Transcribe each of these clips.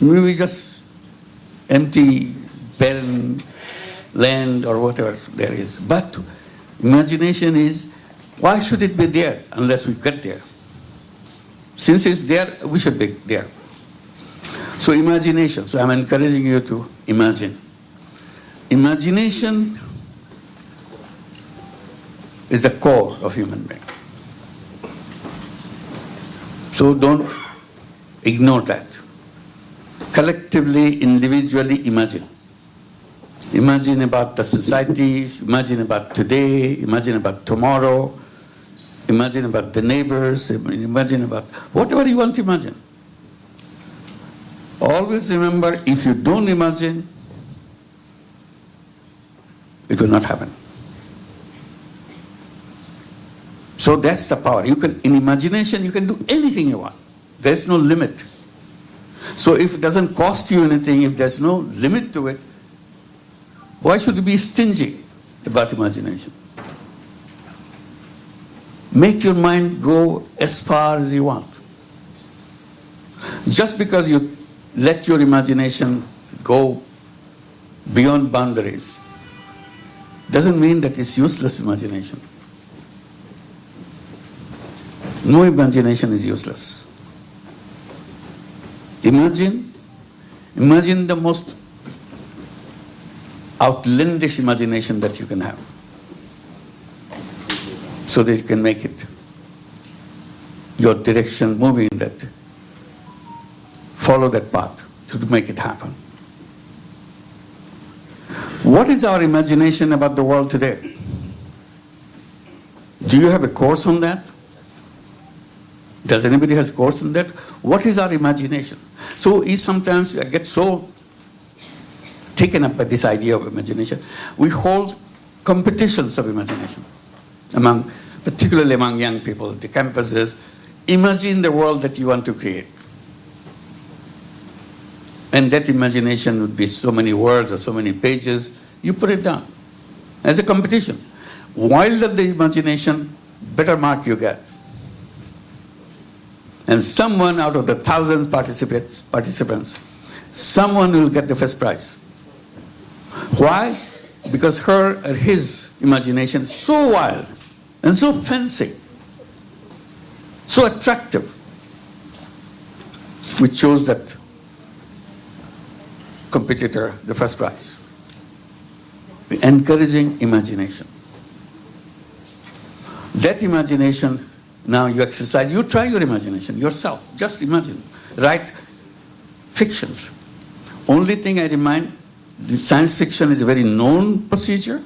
Maybe just empty, barren land or whatever there is. But imagination is, why should it be there unless we get there? Since it's there, we should be there. So imagination. So I'm encouraging you to imagine. Imagination is the core of human being. So don't ignore that. Collectively, individually imagine. Imagine about the societies, imagine about today, imagine about tomorrow, imagine about the neighbors, imagine about whatever you want to imagine. Always remember, if you don't imagine, it will not happen. So that's the power. You can, in imagination, you can do anything you want. There's no limit. So if it doesn't cost you anything, if there's no limit to it, why should you be stingy about imagination? Make your mind go as far as you want. Just because you let your imagination go beyond boundaries doesn't mean that it's useless imagination. No imagination is useless. Imagine the most outlandish imagination that you can have, so that you can make it your direction, moving in that, follow that path to make it happen. What is our imagination about the world today? Do you have a course on that? Does anybody have a course on that? What is our imagination? So sometimes I get so taken up by this idea of imagination. We hold competitions of imagination, particularly among young people, the campuses. Imagine the world that you want to create. And that imagination would be so many words or so many pages. You put it down as a competition. Wilder the imagination, better mark you get. And someone out of the thousands participants, someone will get the first prize. Why? Because her or his imagination is so wild and so fancy, so attractive. We chose that competitor the first prize. We're encouraging imagination. That imagination, now you exercise, you try your imagination yourself. Just imagine. Write fictions. Only thing I remind, the science fiction is a very known procedure.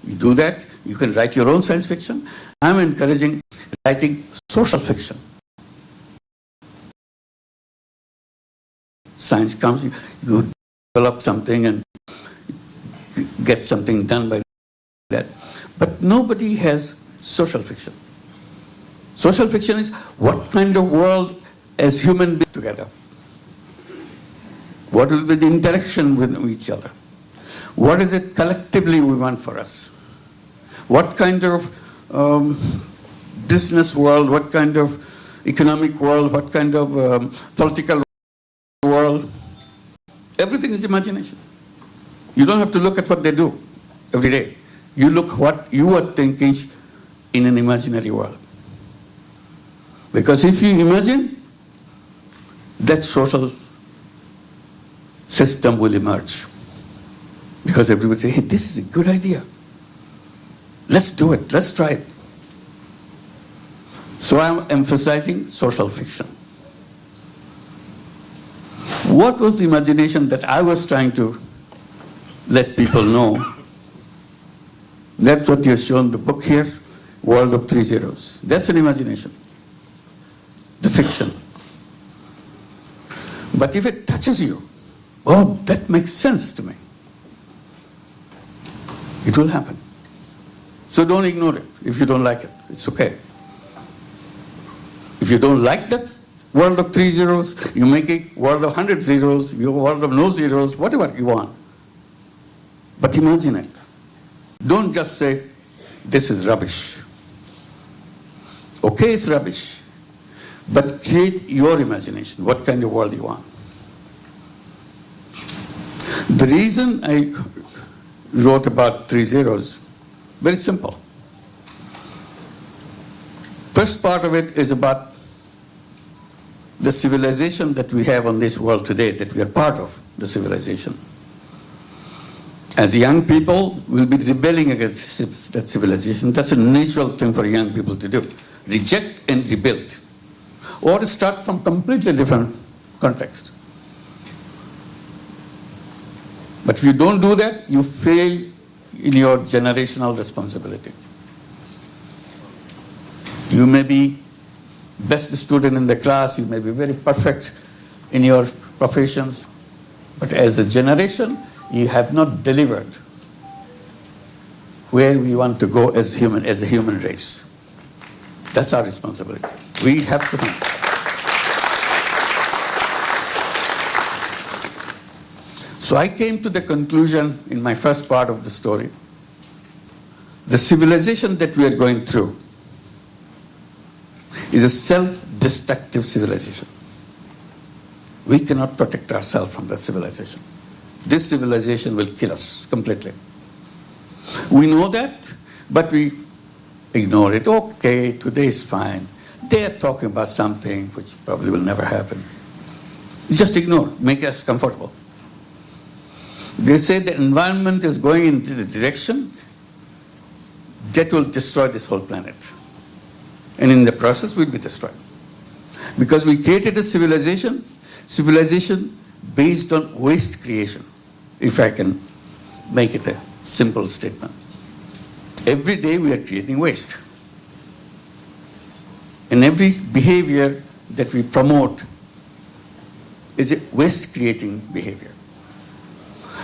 You do that. You can write your own science fiction. I'm encouraging writing social fiction. Science comes, you develop something and get something done by that. But nobody has social fiction. Social fiction is what kind of world as human beings together. What will be the interaction with each other? What is it collectively we want for us? What kind of business world, what kind of economic world, what kind of political world? Everything is imagination. You don't have to look at what they do every day. You look what you are thinking in an imaginary world. Because if you imagine, that social system will emerge. Because everybody say, hey, this is a good idea. Let's do it. Let's try it. So I'm emphasizing social fiction. What was the imagination that I was trying to let people know? That's what you've shown the book here, World of Three Zeros. That's an imagination. The fiction. But if it touches you, oh, that makes sense to me. It will happen. So don't ignore it if you don't like it. It's okay. If you don't like that world of three zeros, you make a world of 100 zeros, your world of no zeros, whatever you want. But imagine it. Don't just say, this is rubbish. Okay, it's rubbish. But create your imagination, what kind of world you want. The reason I wrote about 3 zeros, very simple. First part of it is about the civilization that we have on this world today, that we are part of the civilization. As young people, we'll be rebelling against that civilization. That's a natural thing for young people to do. Reject and rebuild. Or start from completely different context. But if you don't do that, you fail in your generational responsibility. You may be best student in the class, you may be very perfect in your professions, but as a generation, you have not delivered where we want to go as a human race. That's our responsibility. We have to think. So I came to the conclusion in my first part of the story, the civilization that we are going through is a self-destructive civilization. We cannot protect ourselves from that civilization. This civilization will kill us completely. We know that, but we ignore it. Okay, today is fine. They are talking about something which probably will never happen. Just ignore, make us comfortable. They say the environment is going into the direction that will destroy this whole planet. And in the process, we'll be destroyed. Because we created a civilization based on waste creation, if I can make it a simple statement. Every day we are creating waste. And every behavior that we promote is a waste-creating behavior.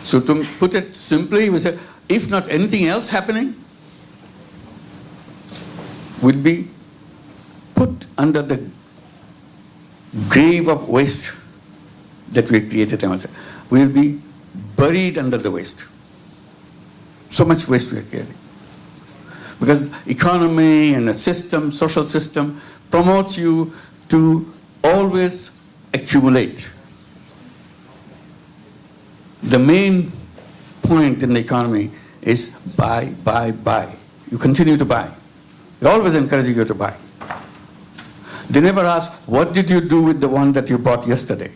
So to put it simply, we say, if not anything else happening, we'll be put under the grave of waste that we created. We'll be buried under the waste. So much waste we are creating. Because economy and a system, social system, promotes you to always accumulate. The main point in the economy is buy, buy, buy. You continue to buy. They're always encouraging you to buy. They never ask, what did you do with the one that you bought yesterday?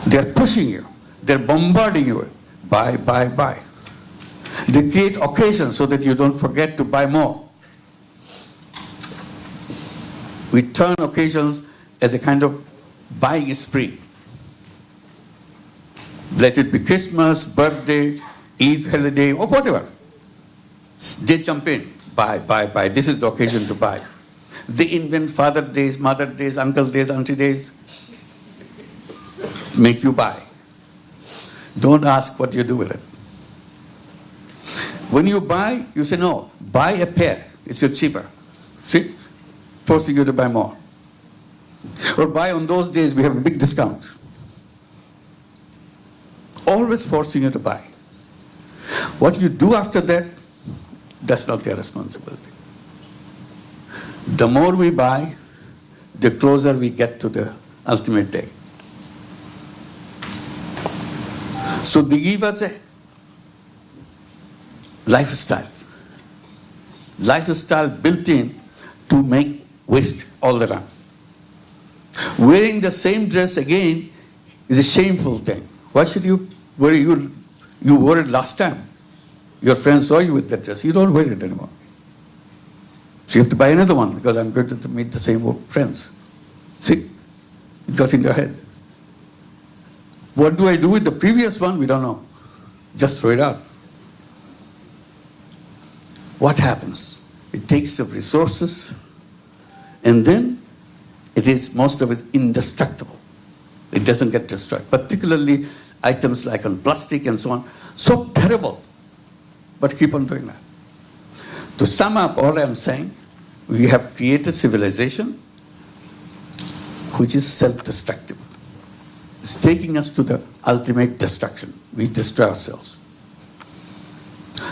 They're pushing you. They're bombarding you. Buy, buy, buy. They create occasions so that you don't forget to buy more. We turn occasions as a kind of buying spree. Let it be Christmas, birthday, Eid holiday, or whatever. They jump in. Buy, buy, buy. This is the occasion to buy. They invent Father Days, Mother Days, Uncle Days, Auntie Days. Make you buy. Don't ask what you do with it. When you buy, you say, no, buy a pair. It's cheaper. See? Forcing you to buy more. Or buy on those days, we have a big discount. Always forcing you to buy. What you do after that, that's not their responsibility. The more we buy, the closer we get to the ultimate day. So they give us a lifestyle. Lifestyle built in to make waste all the time. Wearing the same dress again is a shameful thing. Why should you wear it? You wore it last time. Your friends saw you with that dress. You don't wear it anymore. So you have to buy another one because I'm going to meet the same old friends. See? It got in your head. What do I do with the previous one? We don't know. Just throw it out. What happens? It takes up resources and then it is, most of it, indestructible. It doesn't get destroyed. Particularly items like on plastic and so on. So terrible. But keep on doing that. To sum up all I'm saying, we have created civilization which is self-destructive. It's taking us to the ultimate destruction. We destroy ourselves.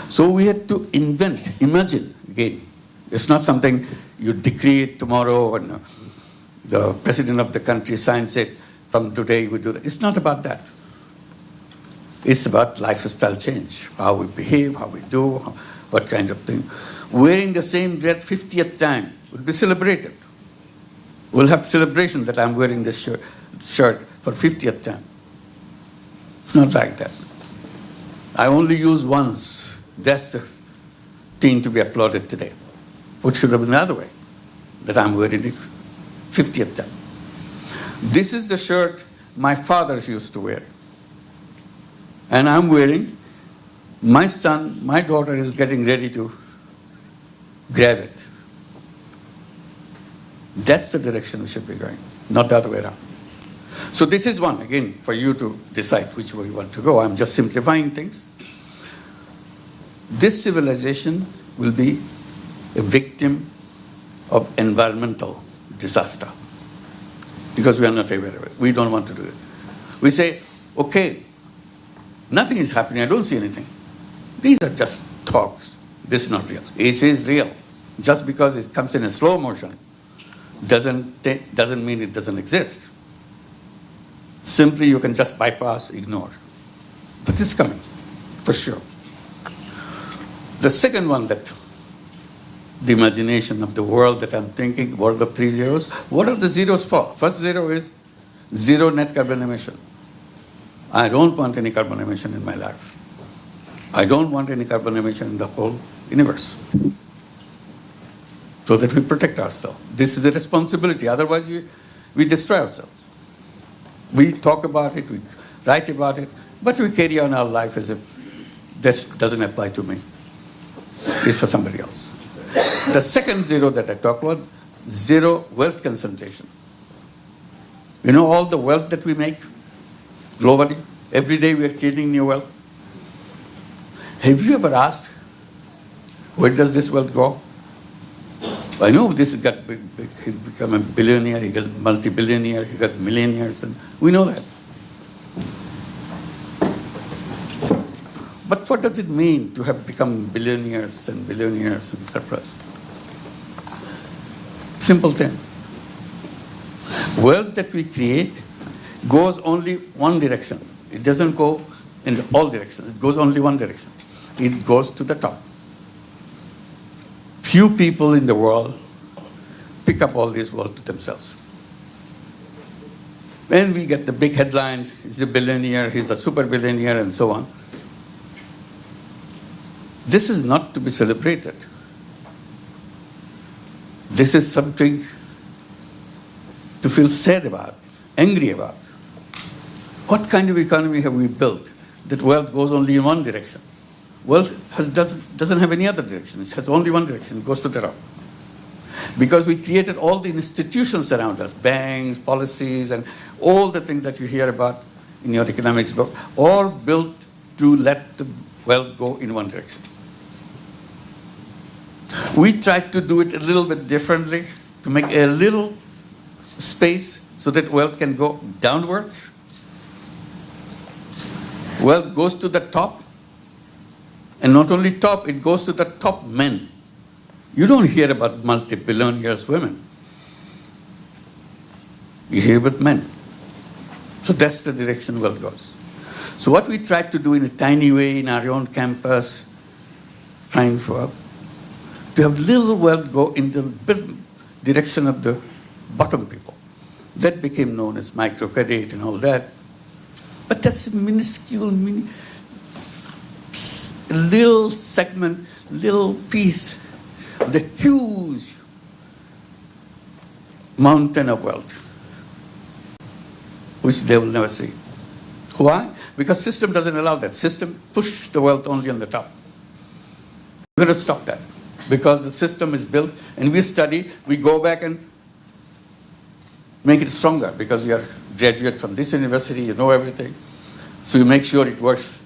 So we had to invent, imagine again. It's not something you decree it tomorrow and the president of the country signs it. from today we do that. It's not about that. It's about lifestyle change, how we behave, how we do, what kind of thing. Wearing the same dress 50th time will be celebrated. We'll have celebration that I'm wearing this shirt for 50th time. It's not like that. I only use once. That's the thing to be applauded today. What should have been the other way? That I'm wearing it 50th time. This is the shirt my fathers used to wear. And I'm wearing, my son, my daughter is getting ready to grab it. That's the direction we should be going, not the other way around. So this is one, again, for you to decide which way you want to go. I'm just simplifying things. This civilization will be a victim of environmental disaster because we are not aware of it. We don't want to do it. We say, okay, nothing is happening. I don't see anything. These are just talks. This is not real. It is real. Just because it comes in a slow motion doesn't mean it doesn't exist. Simply you can just bypass, ignore. But it's coming, for sure. The second one, that the imagination of the world that I'm thinking, world of 3 zeros. What are the zeros for? First zero is zero net carbon emission. I don't want any carbon emission in my life. I don't want any carbon emission in the whole universe. So that we protect ourselves. This is a responsibility. Otherwise, we destroy ourselves. We talk about it, we write about it, but we carry on our life as if this doesn't apply to me. It's for somebody else. The second zero that I talk about, zero wealth concentration. You know all the wealth that we make globally? Every day we are creating new wealth. Have you ever asked, where does this wealth go? I know this has got big, he's become a billionaire, he got multi-billionaire, he got millionaires, and we know that. But what does it mean to have become billionaires and surplus? Simple thing. Wealth that we create goes only one direction. It doesn't go in all directions. It goes only one direction. It goes to the top. Few people in the world pick up all this wealth to themselves. Then we get the big headlines, he's a billionaire, he's a super billionaire, and so on. This is not to be celebrated. This is something to feel sad about, angry about. What kind of economy have we built that wealth goes only in one direction? Wealth doesn't have any other direction. It has only one direction. It goes to the top. Because we created all the institutions around us, banks, policies, and all the things that you hear about in your economics book, all built to let the wealth go in one direction. We tried to do it a little bit differently, to make a little space so that wealth can go downwards. Wealth goes to the top. And not only top, it goes to the top men. You don't hear about multi-billionaires women. You hear about men. So that's the direction wealth goes. So what we tried to do in a tiny way in our own campus, trying to have little wealth go in the direction of the bottom people. That became known as microcredit and all that. But that's a minuscule, little segment, little piece of the huge mountain of wealth, which they will never see. Why? Because system doesn't allow that. System push the wealth only on the top. We're going to stop that because the system is built, and we study, we go back and make it stronger because you are graduate from this university, you know everything. So you make sure it works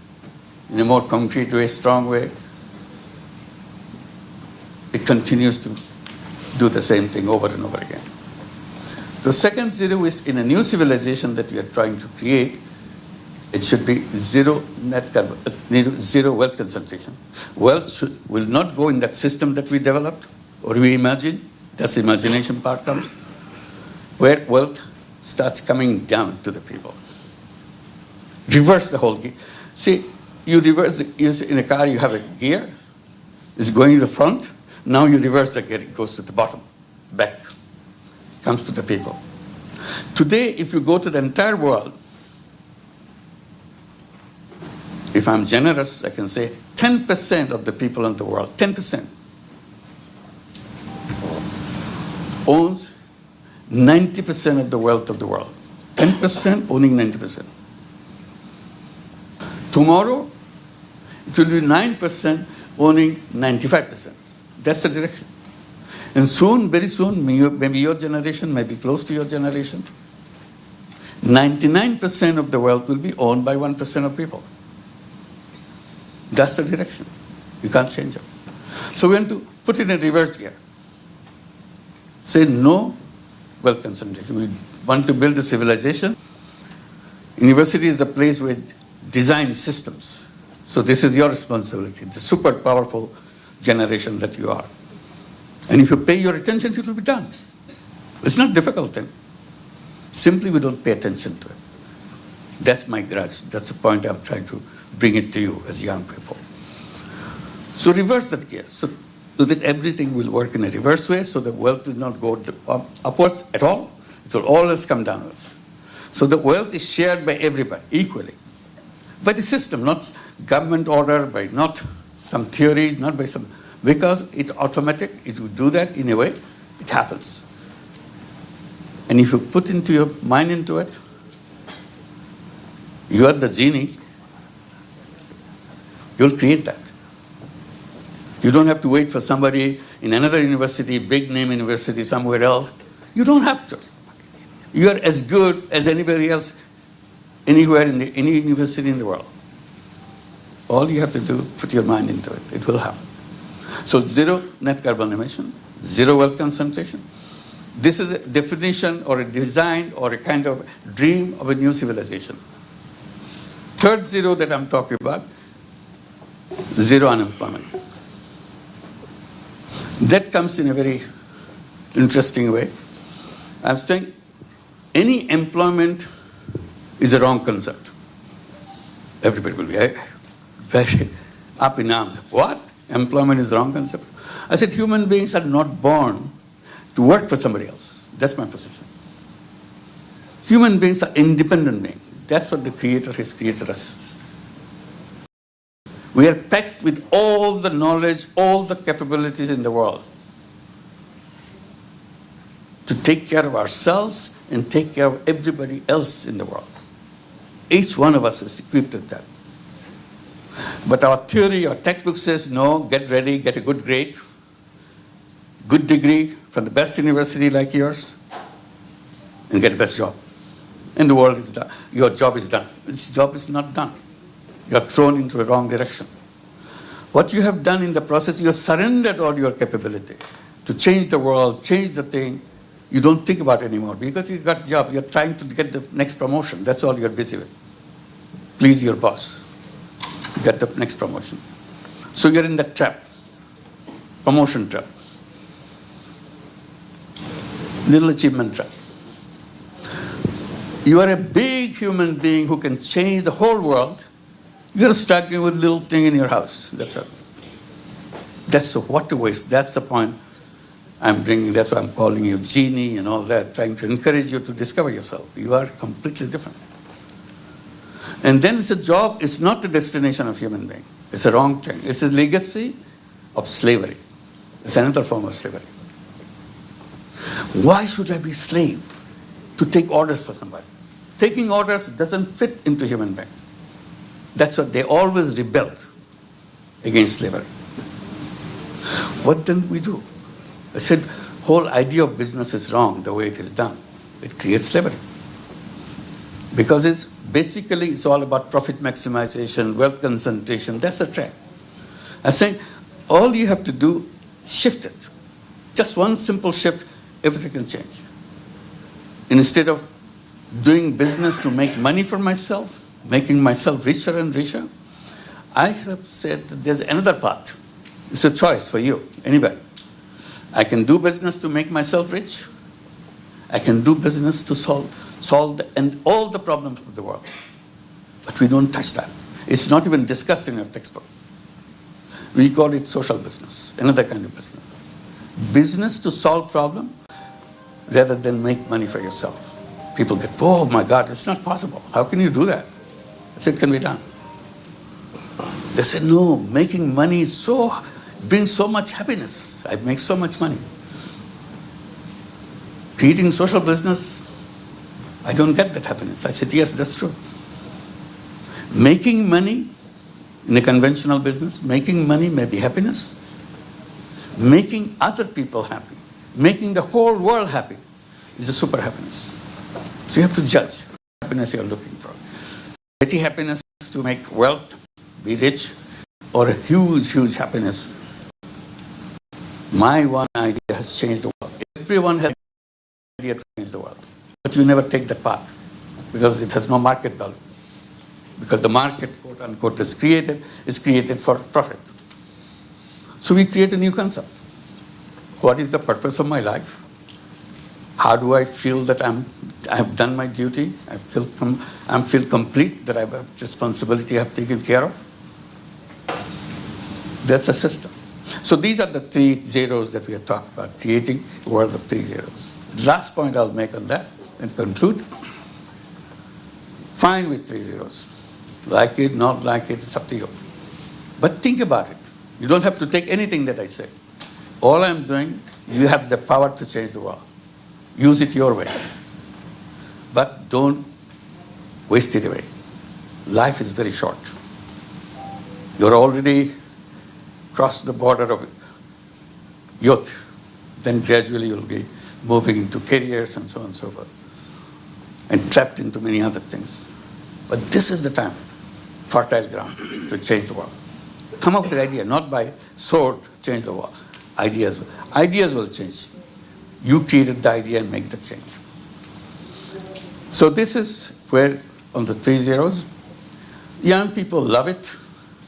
in a more concrete way, strong way. It continues to do the same thing over and over again. The second zero is in a new civilization that we are trying to create, it should be zero net carbon, zero wealth concentration. Wealth will not go in that system that we developed or we imagine. That's the imagination part comes. Where wealth starts coming down to the people. Reverse the whole gear. See, you reverse in a car, you have a gear, it's going to the front. Now you reverse the gear, it goes to the bottom, back, comes to the people. Today, if you go to the entire world, if I'm generous, I can say 10% of the people in the world, 10%, owns 90% of the wealth of the world. 10% owning 90%. Tomorrow, it will be 9% owning 95%. That's the direction. And soon, very soon, maybe your generation, maybe close to your generation, 99% of the wealth will be owned by 1% of people. That's the direction. You can't change it. So we want to put it in reverse gear. Say no wealth concentration. We want to build a civilization. University is the place where design systems. So this is your responsibility, the super powerful generation that you are. And if you pay your attention, it will be done. It's not difficult then. Simply we don't pay attention to it. That's my grudge. That's the point I'm trying to bring it to you as young people. So reverse that gear. So that everything will work in a reverse way, so the wealth will not go upwards at all. It will always come downwards. So the wealth is shared by everybody equally. By the system, not government order, by not some theory, not by some, because it's automatic, it will do that in a way, it happens. And if you put into your mind into it, you are the genie, you'll create that. You don't have to wait for somebody in another university, big name university somewhere else. You don't have to. You are as good as anybody else anywhere in any university in the world. All you have to do, put your mind into it. It will happen. So zero net carbon emission, zero wealth concentration. This is a definition or a design or a kind of dream of a new civilization. Third zero that I'm talking about, zero unemployment. That comes in a very interesting way. I'm saying any employment is a wrong concept. Everybody will be very up in arms. What? Employment is a wrong concept? I said human beings are not born to work for somebody else. That's my position. Human beings are independent beings. That's what the Creator has created us. We are packed with all the knowledge, all the capabilities in the world to take care of ourselves and take care of everybody else in the world. Each one of us is equipped with that. But our theory, our textbook says, no, get ready, get a good grade, good degree from the best university like yours, and get the best job. And the world is done. Your job is done. This job is not done. You are thrown into the wrong direction. What you have done in the process, you have surrendered all your capability to change the world, change the thing. You don't think about it anymore because you got a job. You're trying to get the next promotion. That's all you're busy with. Please your boss. Get the next promotion. So you're in that trap. Promotion trap. Little achievement trap. You are a big human being who can change the whole world. You're stuck with a little thing in your house. That's it. That's what a waste. That's the point I'm bringing. That's why I'm calling you genie and all that, trying to encourage you to discover yourself. You are completely different. And then it's a job. It's not the destination of human being. It's a wrong thing. It's a legacy of slavery. It's another form of slavery. Why should I be a slave to take orders for somebody? Taking orders doesn't fit into human being. That's what they always rebelled against slavery. What then we do? I said, whole idea of business is wrong the way it is done. It creates slavery. Because it's all about profit maximization, wealth concentration. That's a trap. I'm saying all you have to do, shift it. Just one simple shift, everything can change. Instead of doing business to make money for myself, making myself richer and richer, I have said that there's another path. It's a choice for you, anybody. I can do business to make myself rich, I can do business to solve and all the problems of the world. But we don't touch that. It's not even discussed in our textbook. We call it social business, another kind of business. Business to solve problem rather than make money for yourself. People get, oh my God, it's not possible. How can you do that? I said, it can be done. They said, no, making money brings so much happiness. I make so much money. Creating social business, I don't get that happiness. I said, yes, that's true. Making money in a conventional business, making money may be happiness. Making other people happy, making the whole world happy is a super happiness. So you have to judge what happiness you're looking for. Petty happiness to make wealth, be rich, or a huge, huge happiness. My one idea has changed the world. Everyone has an idea to change the world. But you never take that path because it has no market value. Because the market, quote unquote, is created for profit. So we create a new concept. What is the purpose of my life? How do I feel that I have done my duty? I feel complete, that I have a responsibility I have taken care of. That's a system. So these are the 3 zeros that we are talking about, creating a world of 3 zeros. Last point I'll make on that and conclude. Fine with 3 zeros. Like it, not like it, it's up to you. But think about it. You don't have to take anything that I say. All I'm doing, you have the power to change the world. Use it your way. But don't waste it away. Life is very short. You're already crossed the border of youth. Then gradually you'll be moving into careers and so on and so forth. And trapped into many other things. But this is the time, fertile ground, to change the world. Come up with an idea, not by sword, change the world. Ideas will change. You created the idea and make the change. So this is where, on the 3 zeros, young people love it.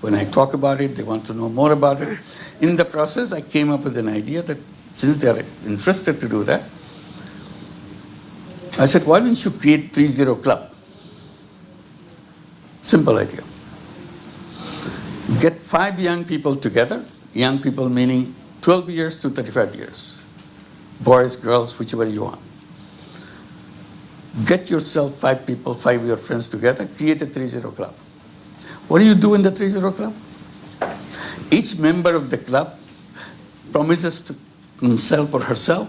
When I talk about it, they want to know more about it. In the process, I came up with an idea that since they are interested to do that, I said, why don't you create 3-0 club? Simple idea. Get 5 young people together, young people meaning 12 years to 35 years. Boys, girls, whichever you want. Get yourself 5 people, 5 of your friends together, create a 3-0 club. What do you do in the 3-0 club? Each member of the club promises to himself or herself,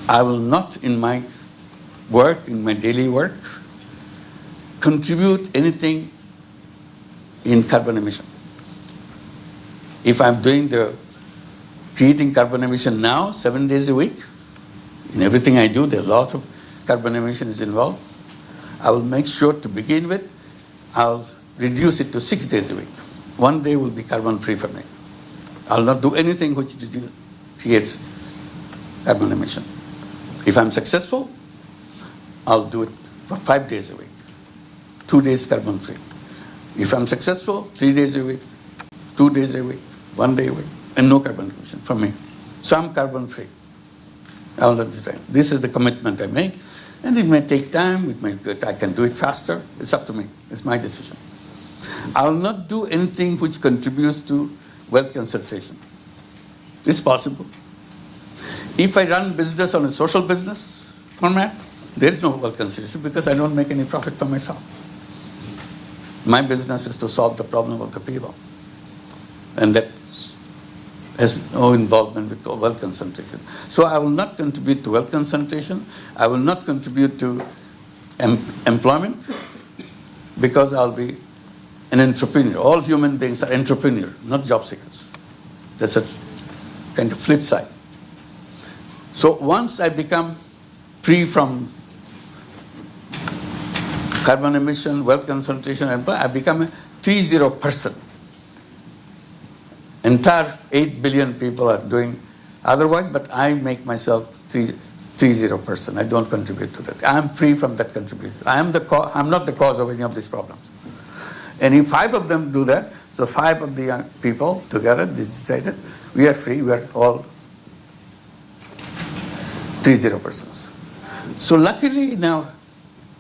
I will not in my work, in my daily work, contribute anything in carbon emission. If I'm doing the creating carbon emission now, 7 days a week, in everything I do, there's a lot of carbon emissions involved. I will make sure to begin with, I'll reduce it to 6 days a week. 1 day will be carbon free for me. I'll not do anything which creates carbon emission. If I'm successful, I'll do it for 5 days a week. 2 days carbon free. If I'm successful, 3 days a week, 2 days a week, 1 day a week, and no carbon emission for me. So I'm carbon free all of the time. This is the commitment I make. And it may take time, I can do it faster. It's up to me. It's my decision. I'll not do anything which contributes to wealth concentration. It's possible. If I run business on a social business format, there is no wealth concentration because I don't make any profit for myself. My business is to solve the problem of the people. And that has no involvement with wealth concentration. So I will not contribute to wealth concentration. I will not contribute to employment because I'll be an entrepreneur. All human beings are entrepreneurs, not job seekers. That's a kind of flip side. So once I become free from carbon emission, wealth concentration, I become a 3-0 person. Entire 8 billion people are doing otherwise, but I make myself 3-0 person. I don't contribute to that. I am free from that contribution. I'm not the cause of any of these problems. And if 5 of them do that, so 5 of the young people together, they decided, we are free, we are all 30%. So luckily now,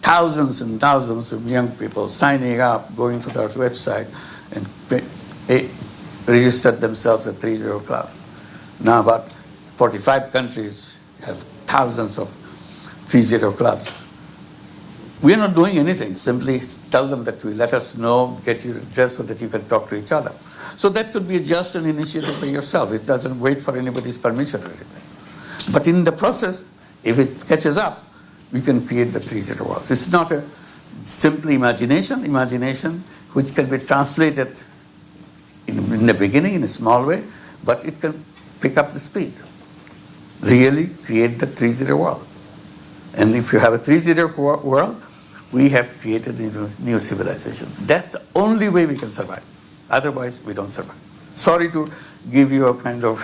thousands and thousands of young people signing up, going to their website and registered themselves at 30 clubs. Now about 45 countries have thousands of 30 clubs. We are not doing anything, simply tell them that we let us know, get your address so that you can talk to each other. So that could be just an initiative by yourself. It doesn't wait for anybody's permission or anything. But in the process, if it catches up, we can create the 30 worlds. It's not a simple imagination which can be translated in the beginning in a small way, but it can pick up the speed. Really create the 30 world. And if you have a 30 world, we have created a new civilization. That's the only way we can survive. Otherwise, we don't survive. Sorry to give you a kind of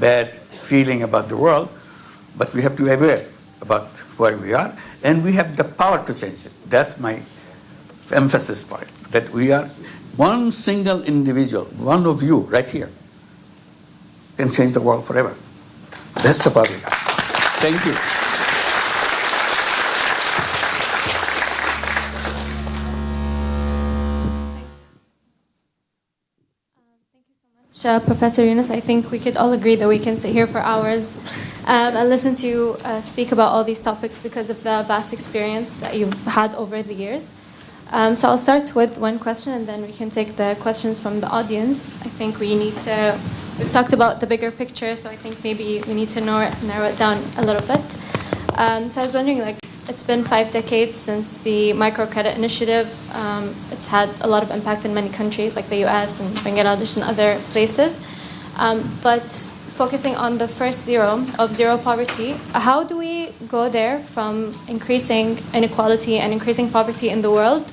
bad feeling about the world, but we have to be aware about where we are, and we have the power to change it. That's my emphasis point, that we are one single individual, one of you right here, can change the world forever. That's the power we have. Thank you. Professor Yunus, I think we could all agree that we can sit here for hours and listen to you speak about all these topics because of the vast experience that you've had over the years. So I'll start with one question and then we can take the questions from the audience. I think we've talked about the bigger picture, so I think maybe we need to narrow it down a little bit. So I was wondering, it's been 5 decades since the Microcredit initiative. It's had a lot of impact in many countries like the US and Bangladesh and other places. But focusing on the first zero of zero poverty, how do we go there from increasing inequality and increasing poverty in the world?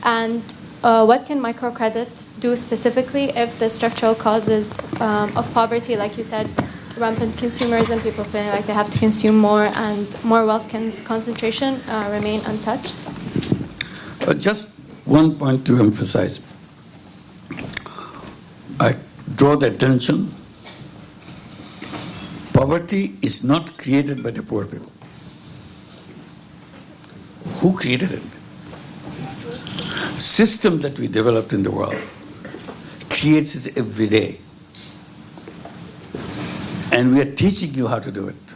And what can microcredit do specifically if the structural causes of poverty, like you said, rampant consumerism, people feeling like they have to consume more and more wealth concentration remain untouched? Just one point to emphasize. I draw the attention. Poverty is not created by the poor people. Who created it? System that we developed in the world creates it every day. And we are teaching you how to do it.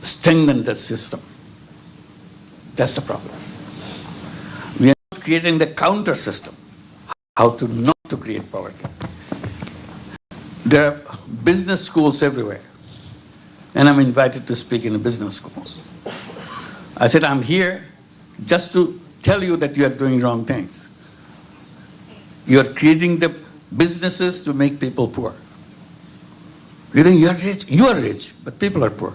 Strengthen the system. That's the problem. We are not creating the counter system, how to not to create poverty. There are business schools everywhere. And I'm invited to speak in the business schools. I said, I'm here just to tell you that you are doing wrong things. You are creating the businesses to make people poor. You think you are rich? You are rich, but people are poor.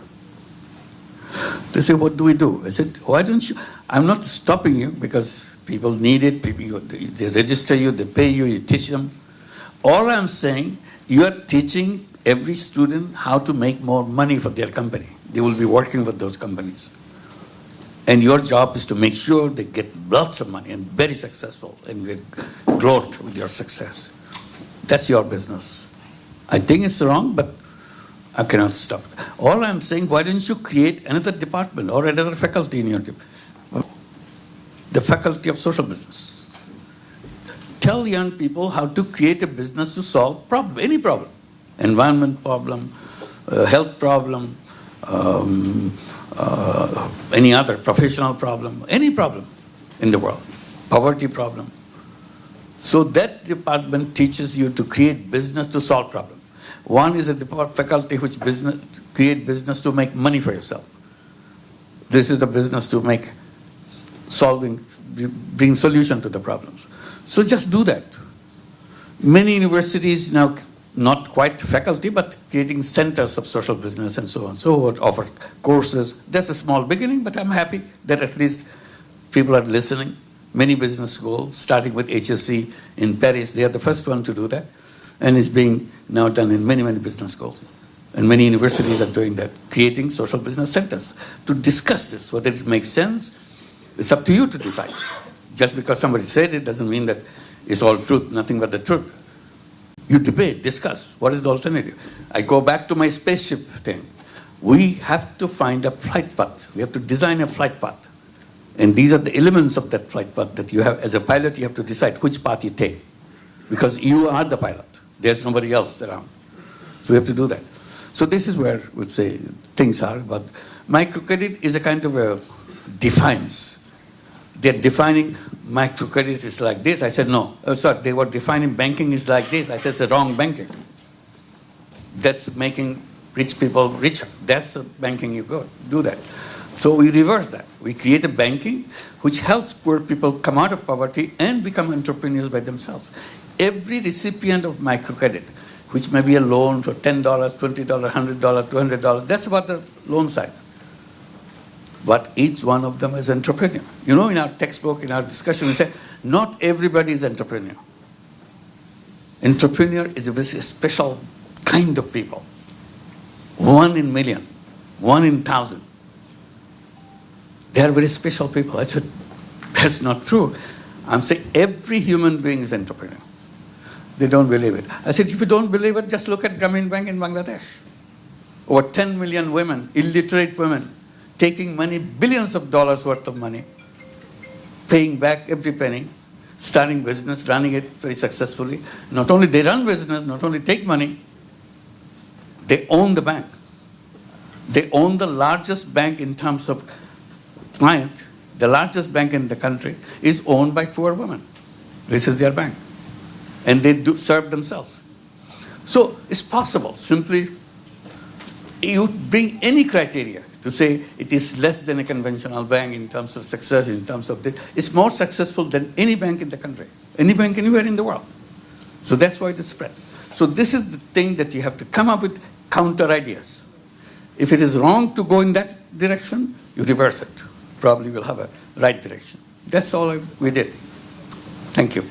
They say, what do we do? I said, why don't you? I'm not stopping you because people need it. They register you, they pay you, you teach them. All I'm saying, you are teaching every student how to make more money for their company. They will be working with those companies. And your job is to make sure they get lots of money and very successful and get growth with your success. That's your business. I think it's wrong, but I cannot stop it. All I'm saying, why don't you create another department or another faculty in your department? The faculty of social business. Tell young people how to create a business to solve any problem. Environment problem, health problem, any other professional problem, any problem in the world, poverty problem. So that department teaches you to create business to solve problems. One is a faculty which create business to make money for yourself. This is the business to bring solution to the problems. So just do that. Many universities now, not quite faculty, but creating centers of social business and so on. So offer courses. That's a small beginning, but I'm happy that at least people are listening. Many business schools, starting with HSC in Paris, they are the first one to do that. And it's being now done in many, many business schools. And many universities are doing that, creating social business centers to discuss this, whether it makes sense. It's up to you to decide. Just because somebody said it doesn't mean that it's all truth, nothing but the truth. You debate, discuss. What is the alternative? I go back to my spaceship thing. we have to find a flight path. We have to design a flight path. And these are the elements of that flight path that you have, as a pilot, you have to decide which path you take. Because you are the pilot. There's nobody else around. So we have to do that. So this is where we'll say things are. But microcredit is a kind of a defiance. They're defining microcredit is like this. I said, no. Oh, sorry, they were defining banking is like this. I said, it's the wrong banking. That's making rich people richer. That's the banking you go do that. So we reverse that. We create a banking which helps poor people come out of poverty and become entrepreneurs by themselves. Every recipient of microcredit, which may be a loan for $10, $20, $100, $200, that's about the loan size. But each one of them is entrepreneur. You know, in our textbook, in our discussion, we say, not everybody is entrepreneur. Entrepreneur is a very special kind of people. 1 in million, 1 in 1,000. They are very special people. I said, that's not true. I'm saying every human being is entrepreneur. They don't believe it. I said, if you don't believe it, just look at Grameen Bank in Bangladesh. Over 10 million women, illiterate women, taking money, billions of dollars worth of money, paying back every penny, starting business, running it very successfully. Not only they run business, not only take money, they own the bank. They own the largest bank in terms of client. The largest bank in the country is owned by poor women. This is their bank. And they do serve themselves. So it's possible. Simply, you bring any criteria to say it is less than a conventional bank in terms of success, in terms of this. It's more successful than any bank in the country, any bank anywhere in the world. So that's why it is spread. So this is the thing that you have to come up with counter ideas. If it is wrong to go in that direction, you reverse it. Probably we'll have a right direction. That's all we did. Thank you.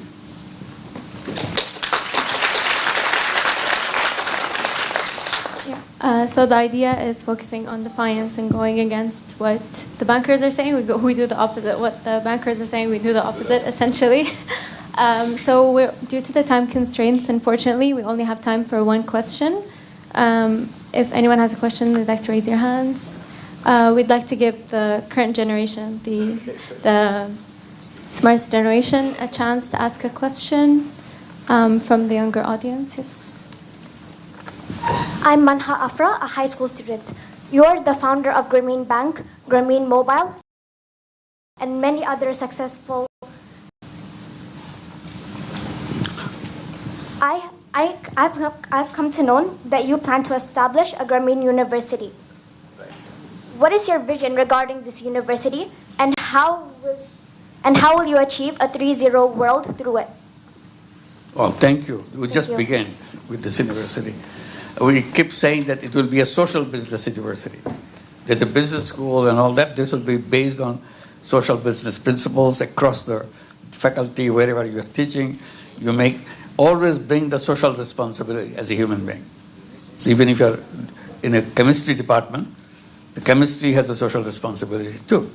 So the idea is focusing on defiance and going against what the bankers are saying. We do the opposite. What the bankers are saying, we do the opposite, essentially. So due to the time constraints, unfortunately, we only have time for one question. If anyone has a question, they'd like to raise your hands. We'd like to give the current generation, the smartest generation, a chance to ask a question from the younger audience. Yes. I'm Manha Afra, a high school student. You're the founder of Grameen Bank, Grameen Mobile, and many other successful. I've come to know that you plan to establish a Grameen University. What is your vision regarding this university, and how will you achieve a 3.0 world through it? Well, thank you. We just began with this university. We keep saying that it will be a social business university. There's a business school and all that. This will be based on social business principles across the faculty, wherever you're teaching. You always bring the social responsibility as a human being. So even if you're in a chemistry department, the chemistry has a social responsibility too.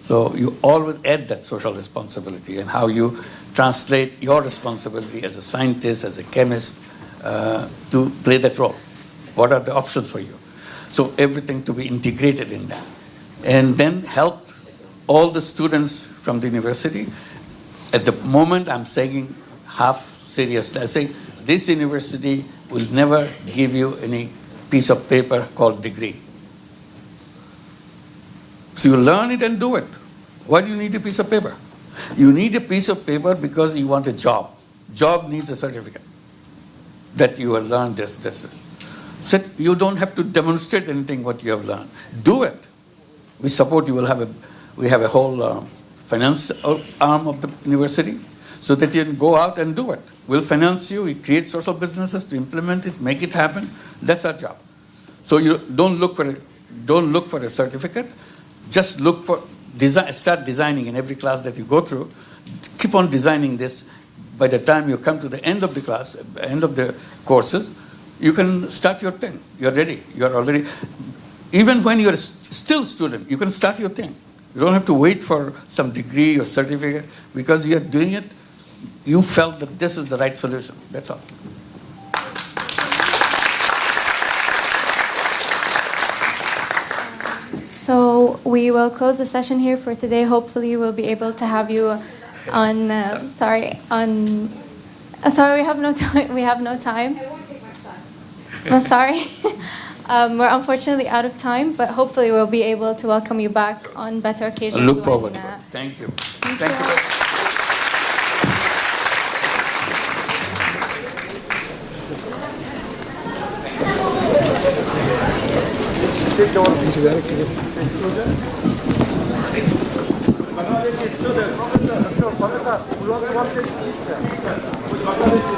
So you always add that social responsibility and how you translate your responsibility as a scientist, as a chemist, to play that role. What are the options for you? So everything to be integrated in that. And then help all the students from the university. At the moment, I'm saying half seriously. I say this university will never give you any piece of paper called degree. So you learn it and do it. Why do you need a piece of paper? You need a piece of paper because you want a job. Job needs a certificate that you have learned this. So you don't have to demonstrate anything what you have learned. Do it. We support you. We have a whole finance arm of the university so that you can go out and do it. We'll finance you. We create social businesses to implement it, make it happen. That's our job. So you don't look for a certificate. Just look for design. Start designing in every class that you go through. Keep on designing this. By the time you come to the end of the class, end of the courses, you can start your thing. You're ready. You're already. Even when you're still a student, you can start your thing. You don't have to wait for some degree or certificate because you are doing it. You felt that this is the right solution. That's all. So we will close the session here for today. Hopefully, we'll be able to have you on. Sorry, we have no time. We have no time. I'm sorry. We're unfortunately out of time, but hopefully we'll be able to welcome you back on better occasions. Look forward to it. Thank you. Thank you.